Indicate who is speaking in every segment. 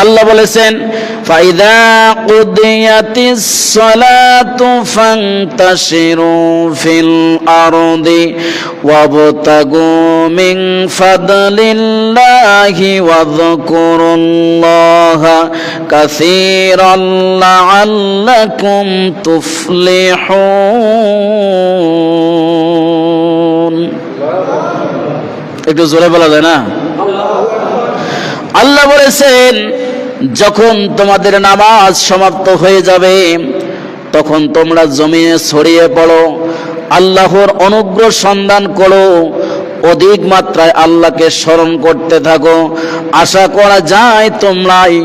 Speaker 1: আল্লাহ বলেছেন ফাইদা কুদিয়াতিস সালাতু ফান্তাশিরু ফিল আরদি ওয়াবতাগু মিন ফাদলিল্লাহি ওয়াযকুরুল্লাহা কাসীরান লাআল্লাকুম তুফলিহুন। একটু জোরে বলা যায় না? আল্লাহ বলেছেন যখন তোমাদের নামাজ সমাপ্ত হয়ে যাবে তখন তোমরা জমিনে ছড়িয়ে পড়ো, আল্লাহর অনুগ্রহ সন্ধান করো, অধিক মাত্রায় আল্লাহকে স্মরণ করতে থাকো, আশা করা যায় তোমরাই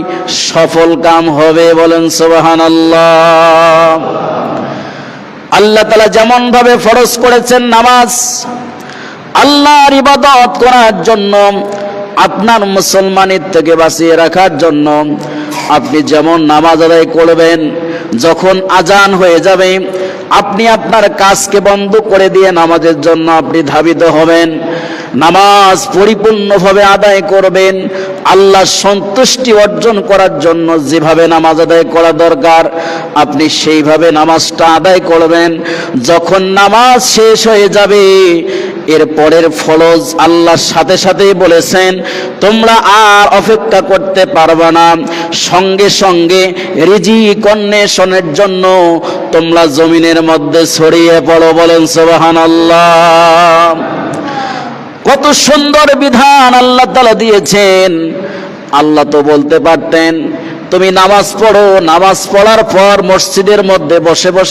Speaker 1: সফল কাম হবে। বলেন সুবহানাল্লাহ। আল্লাহ তাআলা যেমন ভাবে ফরজ করেছেন নামাজ আল্লাহর ইবাদত করার জন্য, আপনার মুসলমানের থেকে বাঁচিয়ে রাখার জন্য আপনি যেমন নামাজ আদায় করবেন, যখন আজান হয়ে যাবে আপনি আপনার কাজকে বন্ধ করে দিয়ে নামাজের জন্য আপনি ধাবিত হবেন, নামাজ পরিপূর্ণভাবে আদায় করবেন। আল্লাহর সন্তুষ্টি অর্জন করার জন্য যেভাবে নামাজ আদায় করা দরকার আপনি সেইভাবে নামাজটা আদায় করবেন। যখন নামাজ শেষ হয়ে যাবে এর পরের ফরজ আল্লাহর সাথে সাথেই বলেছেন তোমরা আর অপেক্ষা করতে পারবে না, সঙ্গে সঙ্গে রিজিক অন্বেষণের জন্য তোমরা জমিনের মধ্যে ছড়িয়ে পড়ো। বলেন সুবহানাল্লাহ। কত সুন্দর বিধান আল্লাহ তাআলা দিয়েছেন। আল্লাহ তো বলতে পারতেন তুমি নামাজ পড়ো, নামাজ পড়ার পর মসজিদের মধ্যে বসে বসে